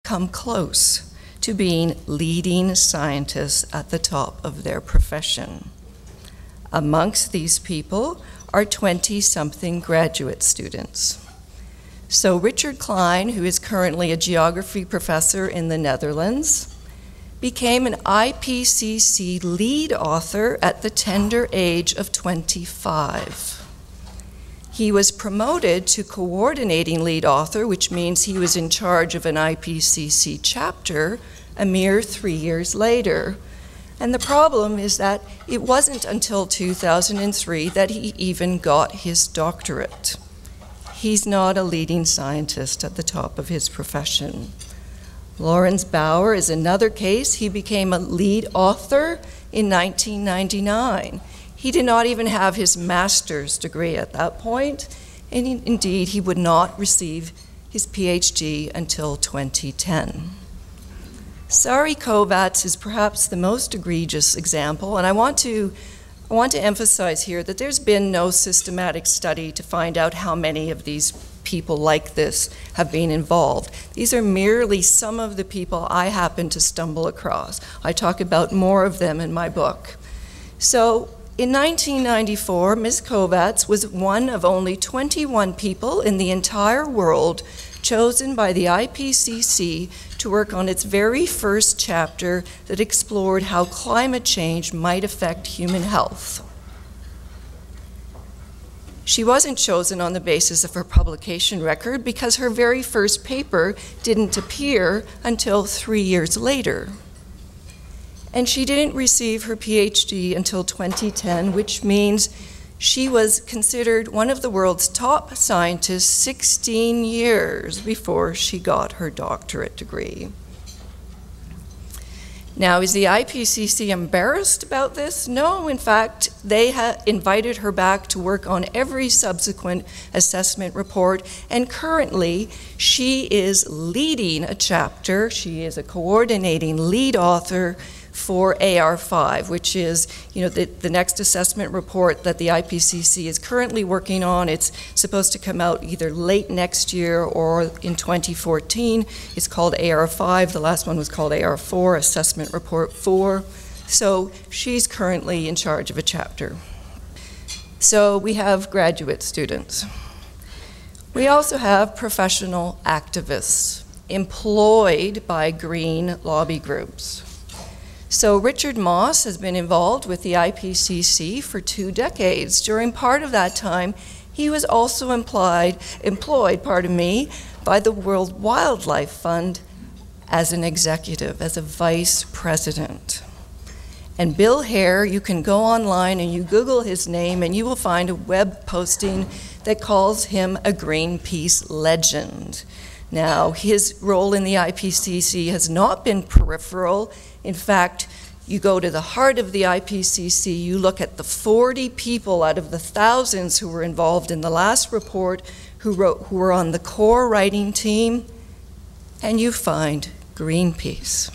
come close to being leading scientists at the top of their profession. Amongst these people are 20-something graduate students. So Richard Klein, who is currently a geography professor in the Netherlands, became an IPCC lead author at the tender age of 25. He was promoted to coordinating lead author, which means he was in charge of an IPCC chapter, a mere 3 years later. And the problem is that it wasn't until 2003 that he even got his doctorate. He's not a leading scientist at the top of his profession. Lawrence Bauer is another case. He became a lead author in 1999. He did not even have his master's degree at that point, and indeed he would not receive his PhD until 2010. Sari Kovacs is perhaps the most egregious example, and I want to emphasize here that there's been no systematic study to find out how many of these people like this have been involved. These are merely some of the people I happen to stumble across. I talk about more of them in my book. So in 1994, Ms. Kovacs was one of only 21 people in the entire world chosen by the IPCC to work on its very first chapter that explored how climate change might affect human health. She wasn't chosen on the basis of her publication record because her very first paper didn't appear until 3 years later. And she didn't receive her PhD until 2010, which means she was considered one of the world's top scientists 16 years before she got her doctorate degree. Now, is the IPCC embarrassed about this? No, in fact, they invited her back to work on every subsequent assessment report, and currently she is leading a chapter. She is a coordinating lead author for AR5, which is, the next assessment report that the IPCC is currently working on. It's supposed to come out either late next year or in 2014. It's called AR5. The last one was called AR4, Assessment Report 4. So she's currently in charge of a chapter. So we have graduate students. We also have professional activists employed by green lobby groups. So Richard Moss has been involved with the IPCC for 2 decades. During part of that time, he was also employed by the World Wildlife Fund as an executive, as a vice president. And Bill Hare, you can go online and you Google his name and you will find a web posting that calls him a Greenpeace legend. Now, his role in the IPCC has not been peripheral. In fact, you go to the heart of the IPCC, you look at the 40 people out of the thousands who were involved in the last report who were on the core writing team, and you find Greenpeace.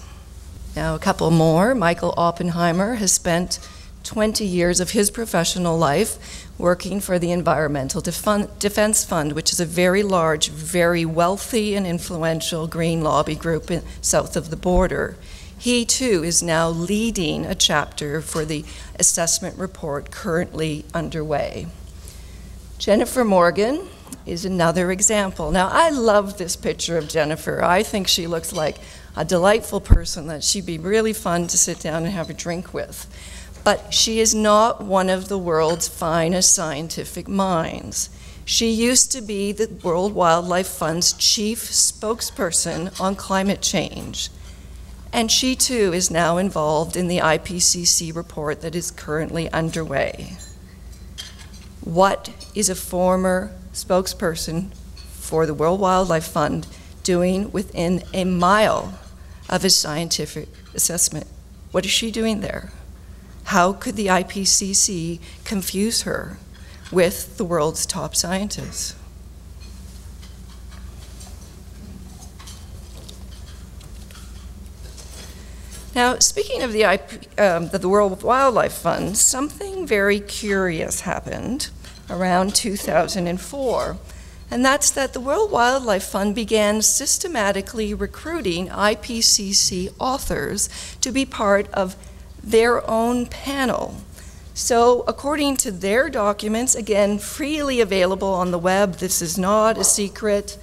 Now, a couple more. Michael Oppenheimer has spent 20 years of his professional life working for the Environmental Defense Fund, which is a very large, very wealthy and influential green lobby group south of the border. He too is now leading a chapter for the assessment report currently underway. Jennifer Morgan is another example. Now, I love this picture of Jennifer. I think she looks like a delightful person that she'd be really fun to sit down and have a drink with. But she is not one of the world's finest scientific minds. She used to be the World Wildlife Fund's chief spokesperson on climate change. And she too is now involved in the IPCC report that is currently underway. What is a former spokesperson for the World Wildlife Fund doing within a mile of a scientific assessment? What is she doing there? How could the IPCC confuse her with the world's top scientists? Now, speaking of the World Wildlife Fund, something very curious happened around 2004. and that's that the World Wildlife Fund began systematically recruiting IPCC authors to be part of their own panel. So according to their documents, again, freely available on the web, this is not a secret,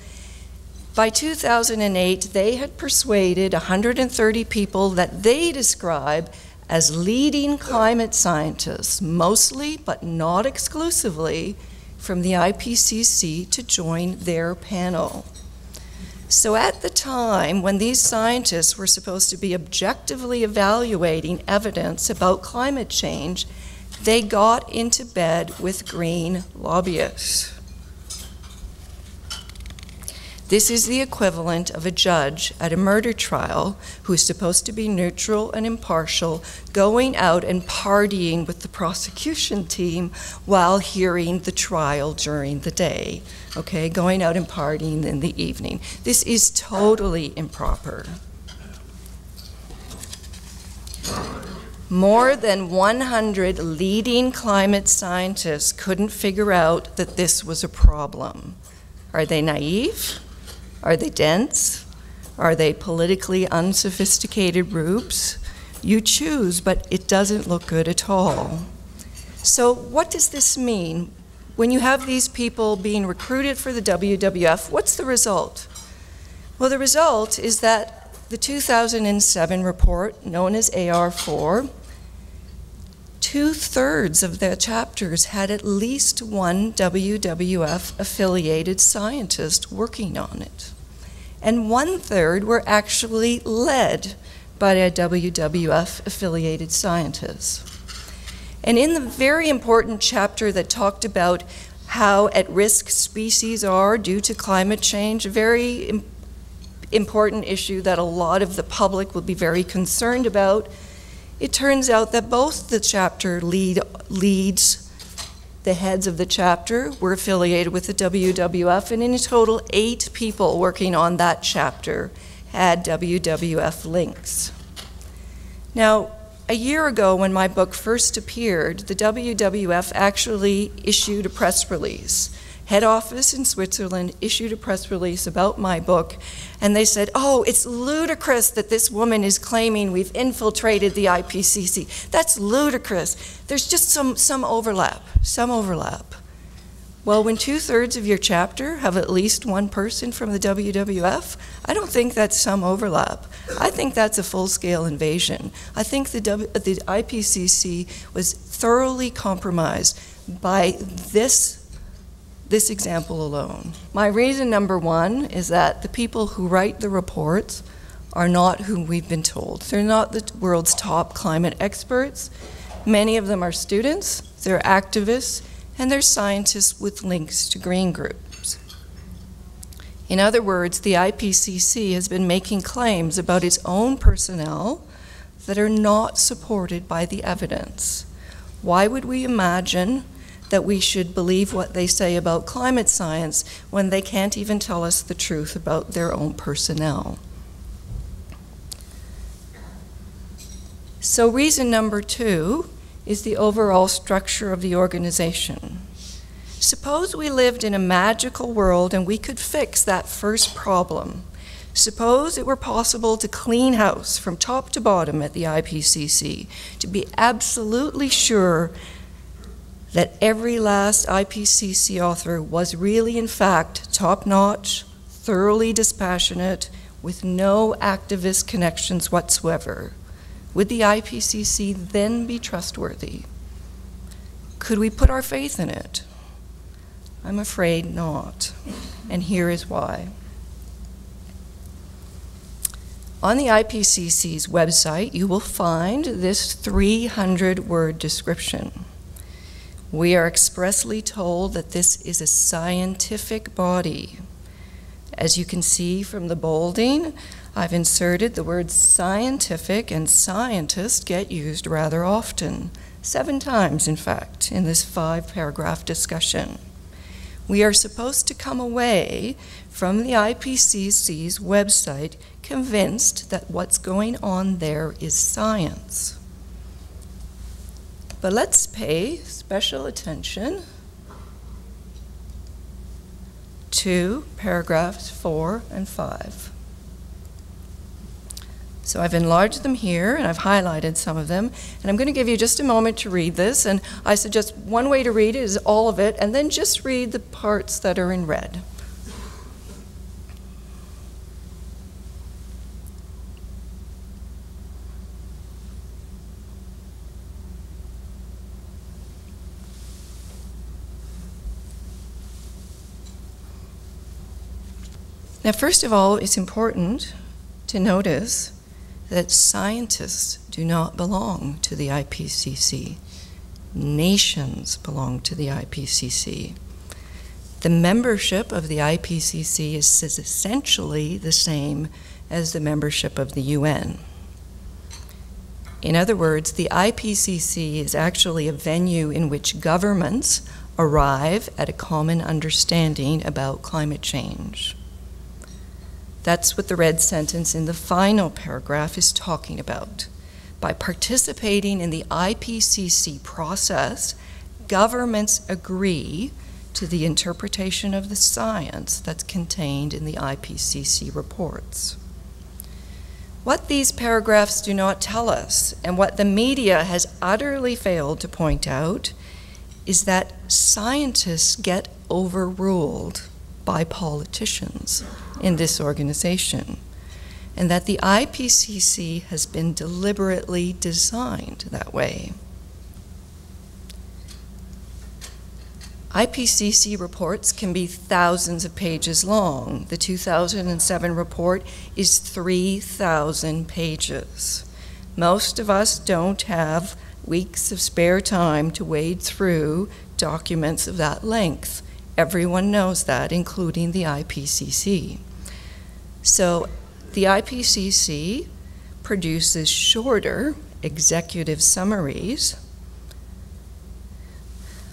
by 2008, they had persuaded 130 people that they describe as leading climate scientists, mostly but not exclusively, from the IPCC to join their panel. So at the time when these scientists were supposed to be objectively evaluating evidence about climate change, they got into bed with green lobbyists. This is the equivalent of a judge at a murder trial who's supposed to be neutral and impartial, going out and partying with the prosecution team while hearing the trial during the day, okay? Going out and partying in the evening. This is totally improper. More than 100 leading climate scientists couldn't figure out that this was a problem. Are they naive? Are they dense? Are they politically unsophisticated rubes? You choose, but it doesn't look good at all. So what does this mean? When you have these people being recruited for the WWF, what's the result? Well, the result is that the 2007 report, known as AR4, 2/3 of the chapters had at least one WWF-affiliated scientist working on it. And 1/3 were actually led by a WWF-affiliated scientist. And in the very important chapter that talked about how at-risk species are due to climate change, a very important issue that a lot of the public will be very concerned about, it turns out that both the chapter leads, the heads of the chapter, were affiliated with the WWF, and in total 8 people working on that chapter had WWF links. Now, a year ago when my book first appeared, the WWF actually issued a press release. Head office in Switzerland issued a press release about my book, and they said, oh, it's ludicrous that this woman is claiming we've infiltrated the IPCC. That's ludicrous. There's just some overlap. Well, when 2/3 of your chapter have at least one person from the WWF, I don't think that's some overlap. I think that's a full-scale invasion. I think the IPCC was thoroughly compromised by this example alone. My reason number 1 is that the people who write the reports are not who we've been told. They're not the world's top climate experts. Many of them are students, they're activists, and they're scientists with links to green groups. In other words, the IPCC has been making claims about its own personnel that are not supported by the evidence. Why would we imagine that we should believe what they say about climate science when they can't even tell us the truth about their own personnel? So reason number 2 is the overall structure of the organization. Suppose we lived in a magical world and we could fix that first problem. Suppose it were possible to clean house from top to bottom at the IPCC, to be absolutely sure that every last IPCC author was really, in fact, top-notch, thoroughly dispassionate, with no activist connections whatsoever. Would the IPCC then be trustworthy? Could we put our faith in it? I'm afraid not, and here is why. On the IPCC's website, you will find this 300-word description. We are expressly told that this is a scientific body. As you can see from the bolding, I've inserted the words scientific and scientist get used rather often, 7 times, in fact, in this 5-paragraph discussion. We are supposed to come away from the IPCC's website convinced that what's going on there is science. But let's pay special attention to paragraphs 4 and 5. So I've enlarged them here, and I've highlighted some of them, and I'm going to give you just a moment to read this, and I suggest one way to read it is all of it, and then just read the parts that are in red. Now, first of all, it's important to notice that scientists do not belong to the IPCC. Nations belong to the IPCC. The membership of the IPCC is essentially the same as the membership of the UN. In other words, the IPCC is actually a venue in which governments arrive at a common understanding about climate change. That's what the red sentence in the final paragraph is talking about. By participating in the IPCC process, governments agree to the interpretation of the science that's contained in the IPCC reports. What these paragraphs do not tell us, and what the media has utterly failed to point out, is that scientists get overruled by politicians in this organization, and that the IPCC has been deliberately designed that way. IPCC reports can be thousands of pages long. The 2007 report is 3,000 pages. Most of us don't have weeks of spare time to wade through documents of that length. Everyone knows that, including the IPCC. So the IPCC produces shorter executive summaries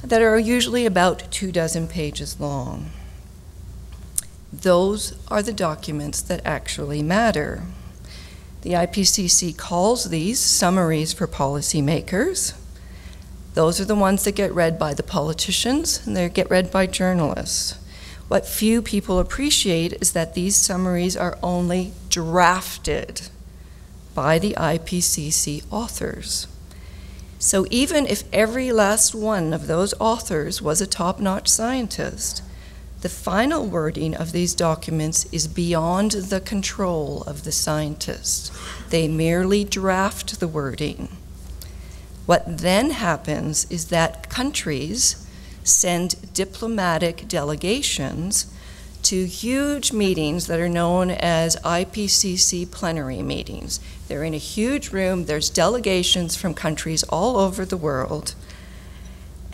that are usually about 24 pages long. Those are the documents that actually matter. The IPCC calls these summaries for policymakers. Those are the ones that get read by the politicians, and they get read by journalists. What few people appreciate is that these summaries are only drafted by the IPCC authors. So even if every last one of those authors was a top-notch scientist, the final wording of these documents is beyond the control of the scientists. They merely draft the wording. What then happens is that countries send diplomatic delegations to huge meetings that are known as IPCC plenary meetings. They're in a huge room, there's delegations from countries all over the world,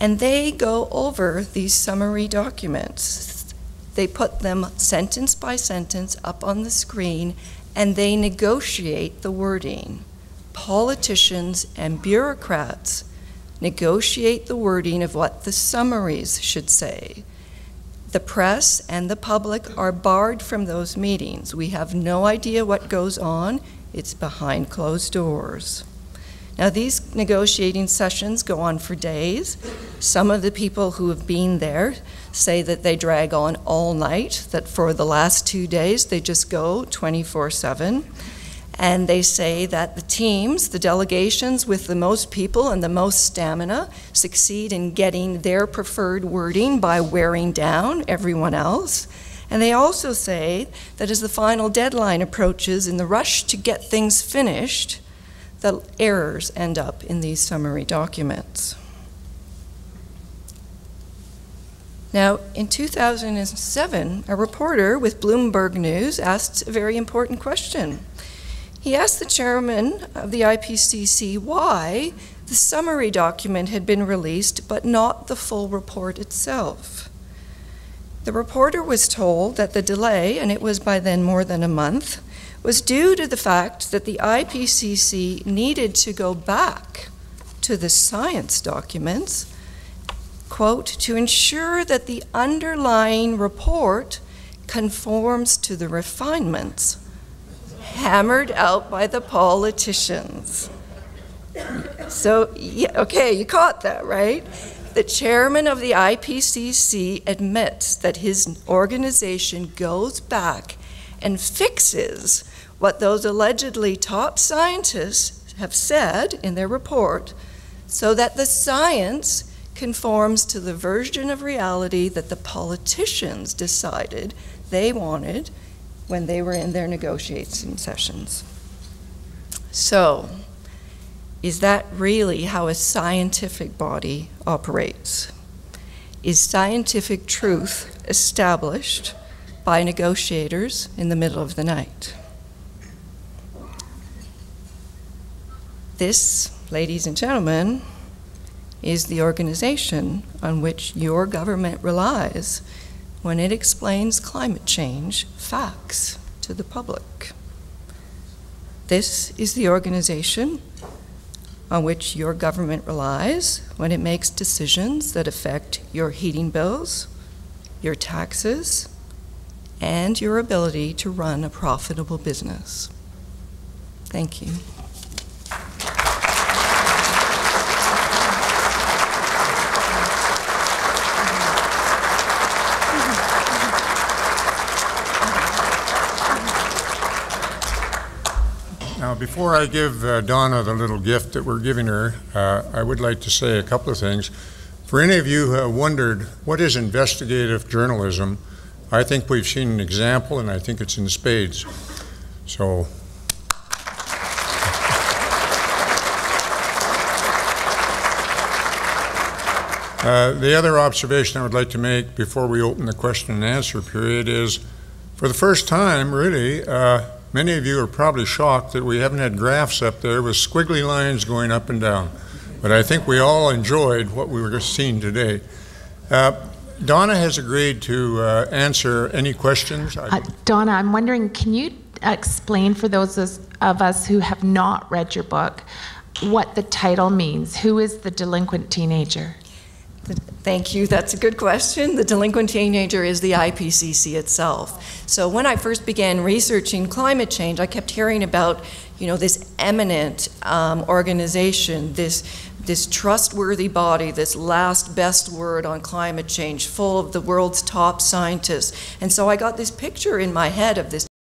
and they go over these summary documents. They put them sentence by sentence up on the screen, and they negotiate the wording. Politicians and bureaucrats negotiate the wording of what the summaries should say. The press and the public are barred from those meetings. We have no idea what goes on. It's behind closed doors. Now, these negotiating sessions go on for days. Some of the people who have been there say that they drag on all night, that for the last 2 days they just go 24/7. And they say that the teams, the delegations with the most people and the most stamina succeed in getting their preferred wording by wearing down everyone else. And they also say that as the final deadline approaches, in the rush to get things finished, the errors end up in these summary documents. Now, in 2007, a reporter with Bloomberg News asked a very important question. He asked the chairman of the IPCC why the summary document had been released, but not the full report itself. The reporter was told that the delay, and it was by then more than a month, was due to the fact that the IPCC needed to go back to the science documents, quote, to ensure that the underlying report conforms to the refinements hammered out by the politicians. So, yeah, okay, you caught that, right? The chairman of the IPCC admits that his organization goes back and fixes what those allegedly top scientists have said in their report so that the science conforms to the version of reality that the politicians decided they wanted when they were in their negotiating sessions. So, is that really how a scientific body operates? Is scientific truth established by negotiators in the middle of the night? This, ladies and gentlemen, is the organization on which your government relies when it explains climate change facts to the public. This is the organization on which your government relies when it makes decisions that affect your heating bills, your taxes, and your ability to run a profitable business. Thank you. Now, before I give Donna the little gift that we're giving her, I would like to say a couple of things. For any of you who have wondered, what is investigative journalism? I think we've seen an example, and I think it's in spades. So. The other observation I would like to make before we open the question and answer period is, for the first time, really, many of you are probably shocked that we haven't had graphs up there with squiggly lines going up and down. But I think we all enjoyed what we were seeing today. Donna has agreed to answer any questions. Donna, I'm wondering, can you explain for those of us who have not read your book what the title means? Who is the delinquent teenager? Thank you. That's a good question. The delinquent teenager is the IPCC itself. So when I first began researching climate change, I kept hearing about, this eminent organization, this trustworthy body, this last best word on climate change, full of the world's top scientists. And so I got this picture in my head of this